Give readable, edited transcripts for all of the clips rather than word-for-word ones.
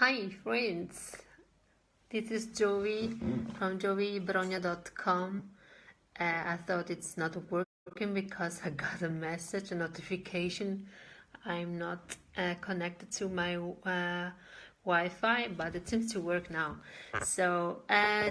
Hi friends, this is Jovi from jovibronia.com. I thought it's not working because I got a message, a notification. I'm not connected to my Wi-Fi, but it seems to work now. So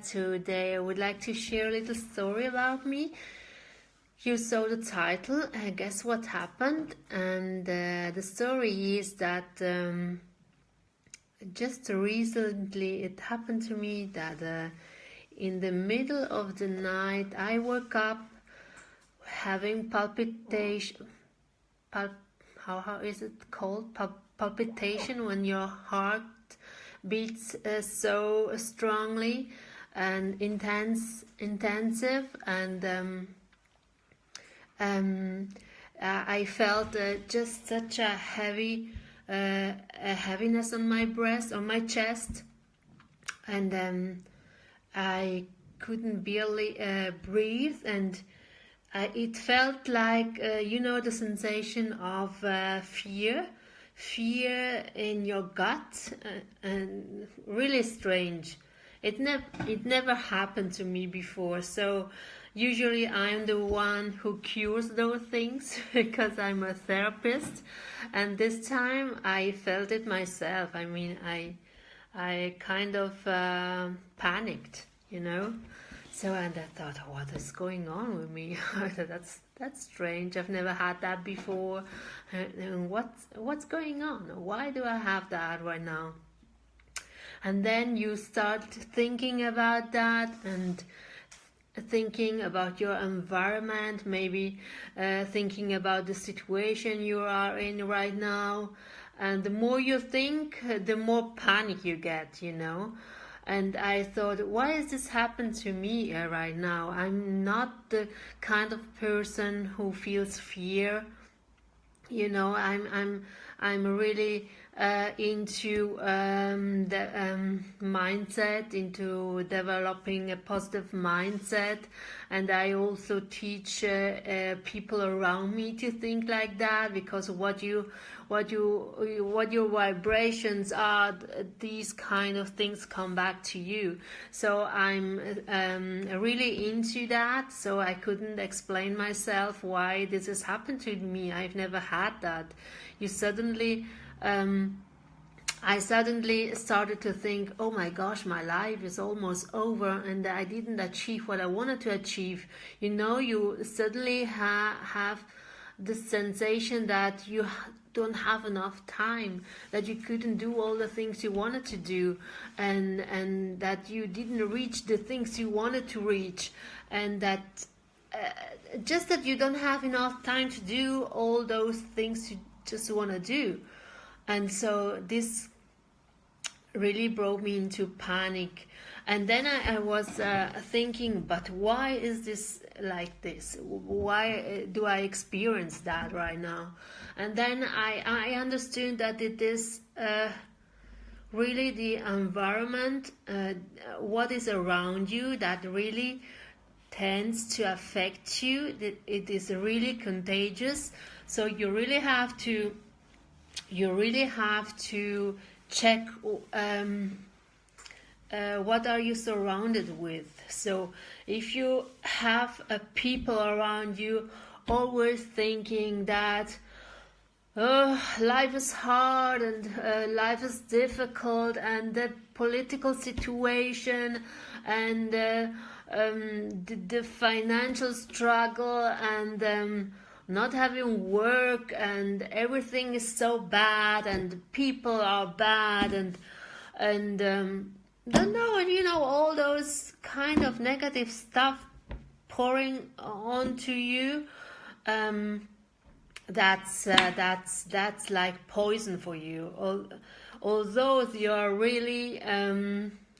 today I would like to share a little story about me. You saw the title, guess what happened? And the story is that just recently it happened to me that in the middle of the night I woke up having palpitation. How is it called? Palpitation, when your heart beats so strongly and intensive, and I felt just such a heaviness on my breast, on my chest, and I couldn't barely breathe, and it felt like the sensation of fear in your gut, and really strange. It never happened to me before, so usually I'm the one who cures those things because I'm a therapist, and this time I felt it myself. I mean, I kind of panicked, So, and I thought, what is going on with me? That's strange. I've never had that before. And what's going on? Why do I have that right now? And then you start thinking about that and thinking about your environment, maybe thinking about the situation you are in right now. And the more you think, the more panic you get, And I thought, why has this happened to me right now? I'm not the kind of person who feels fear. I'm really into the mindset, into developing a positive mindset, and I also teach people around me to think like that, because what your vibrations are, these kind of things come back to you. So I'm really into that. So I couldn't explain myself why this has happened to me. I've never had that. I suddenly started to think, oh my gosh, my life is almost over and I didn't achieve what I wanted to achieve. You suddenly have the sensation that you don't have enough time, that you couldn't do all the things you wanted to do, and that you didn't reach the things you wanted to reach, and that just that you don't have enough time to do all those things you just want to do. And so this really brought me into panic. And then I was thinking, but why is this like this? Why do I experience that right now? And then I understood that it is really the environment, what is around you, that really tends to affect you. It is really contagious. So you really have to check what are you surrounded with. So if you have people around you always thinking that life is hard and life is difficult, and the political situation and the financial struggle and not having work and everything is so bad and people are bad and don't know, all those kind of negative stuff pouring onto you, that's like poison for you. Although you're really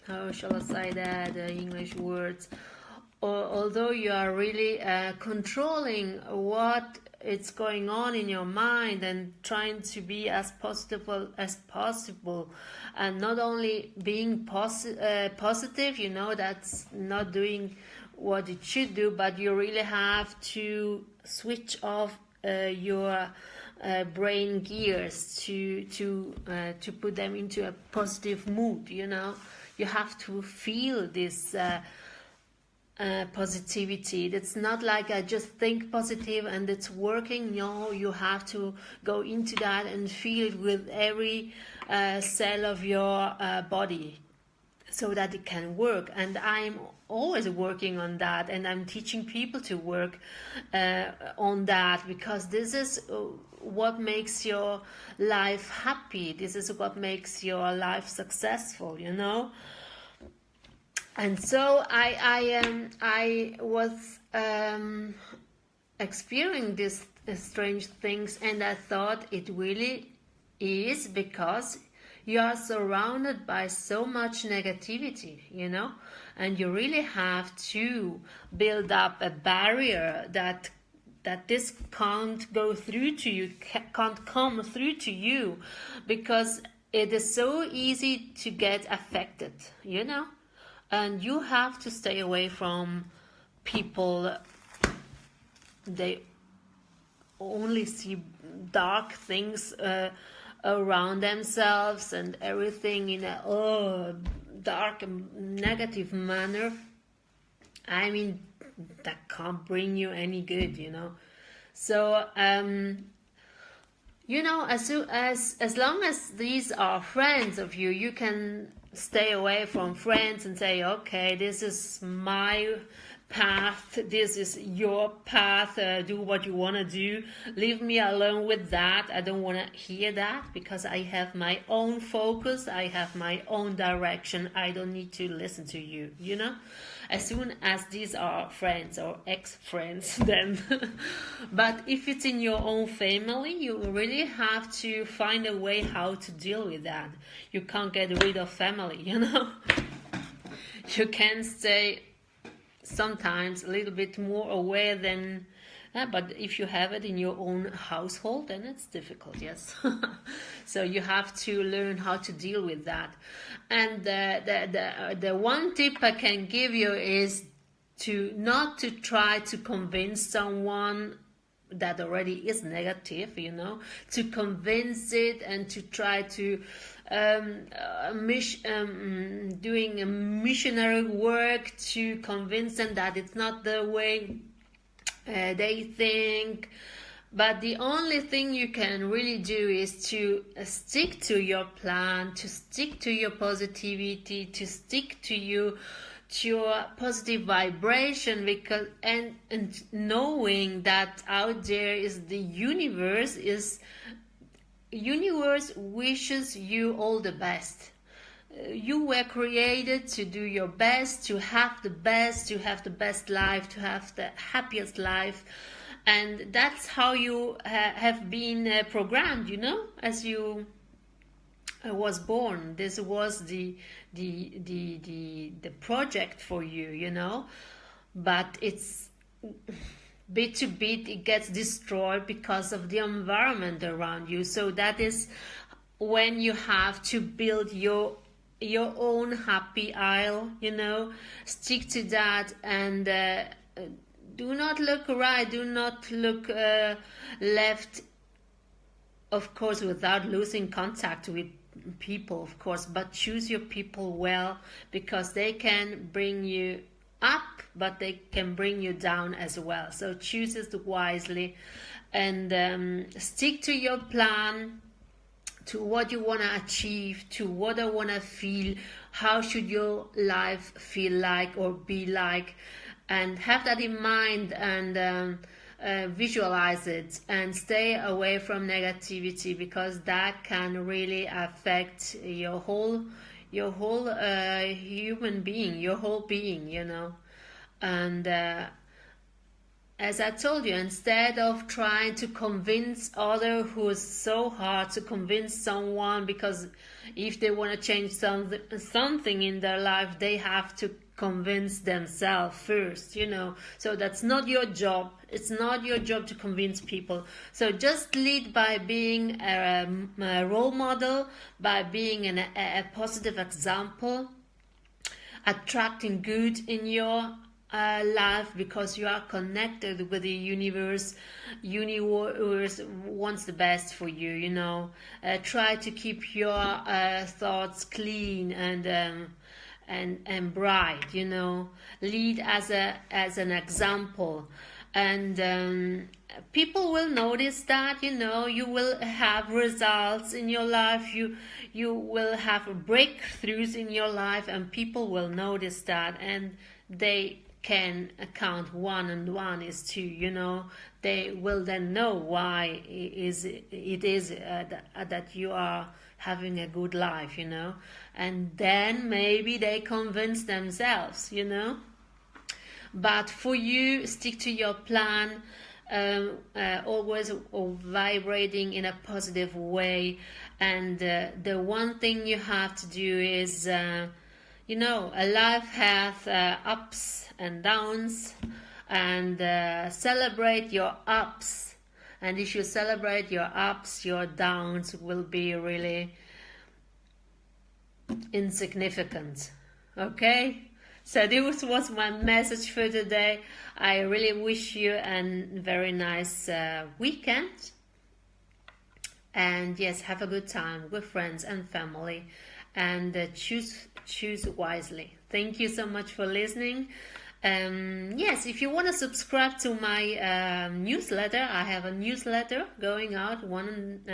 how shall I say that, English words, although you are really controlling what is going on in your mind and trying to be as positive as possible, and not only being positive, that's not doing what it should do, but you really have to switch off your brain gears to put them into a positive mood. You have to feel this positivity. It's not like I just think positive and it's working. No, you have to go into that and feel it with every cell of your body, so that it can work. And I'm always working on that, and I'm teaching people to work on that, because this is what makes your life happy. This is what makes your life successful, And so I was experiencing these strange things, and I thought it really is because you are surrounded by so much negativity, and you really have to build up a barrier that this can't go through to you, can't come through to you, because it is so easy to get affected, and you have to stay away from people. They only see dark things around themselves and everything in a dark and negative manner. I mean, that can't bring you any good, So as long as these are friends of you, you can stay away from friends and say, okay, this is my path, this is your path, do what you want to do, leave me alone with that. I don't want to hear that, because I have my own focus, I have my own direction. I don't need to listen to you, as soon as these are friends or ex-friends, then but if it's in your own family, you really have to find a way how to deal with that. You can't get rid of family, You can stay sometimes a little bit more aware than, but if you have it in your own household, then it's difficult, yes. So you have to learn how to deal with that. And the one tip I can give you is to not to try to convince someone that already is negative, to convince it and to try to doing a missionary work to convince them that it's not the way they think. But the only thing you can really do is to stick to your plan, to stick to your positivity, to stick to your positive vibration, because and knowing that out there is the universe wishes you all the best. You were created to do your best, to have the best life, to have the happiest life, and that's how you have been programmed, as you was born. This was the project for you, but it's bit to bit it gets destroyed because of the environment around you. So that is when you have to build your own happy isle, stick to that, and do not look right, do not look left, of course, without losing contact with people, of course, but choose your people well, because they can bring you up, but they can bring you down as well. So choose it wisely, and stick to your plan, to what you want to achieve, to what I want to feel. How should your life feel like or be like? And have that in mind, and visualize it, and stay away from negativity, because that can really affect your whole human being, your whole being, And as I told you, instead of trying to convince others, who is so hard to convince someone, because if they want to change something in their life, they have to convince themselves first, So that's not your job. It's not your job to convince people. So just lead by being a role model, by being a positive example, attracting good in your life, because you are connected with the universe. Universe wants the best for you, you know. Try to keep your thoughts clean and bright, you know. Lead as an example, and people will notice that, you know. You will have results in your life, you will have breakthroughs in your life, and people will notice that, and they can count 1 and 1 is 2, you know. They will then know why it is that you are having a good life, you know. And then maybe they convince themselves, you know. But for you, stick to your plan, always vibrating in a positive way. And the one thing you have to do is, you know, a life has ups and downs, and celebrate your ups. And if you celebrate your ups, your downs will be really insignificant. Okay? So this was my message for today. I really wish you a very nice weekend. And yes, have a good time with friends and family, and choose wisely. Thank you so much for listening. Yes, if you want to subscribe to my newsletter, I have a newsletter going out once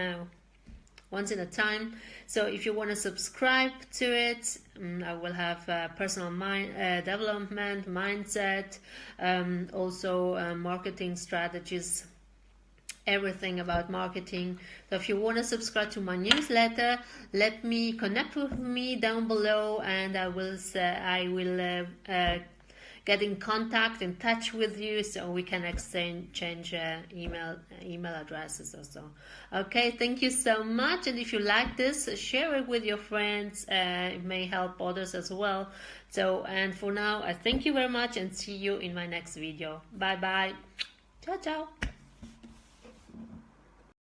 in a time. So if you want to subscribe to it, I will have personal development, mindset, also marketing strategies, everything about marketing. So if you want to subscribe to my newsletter, let me connect with me down below, and I will get in contact, in touch with you, so we can exchange email addresses also. Okay, thank you so much. And if you like this, share it with your friends. It may help others as well. So, and for now, I thank you very much, and see you in my next video. Bye bye. Ciao ciao.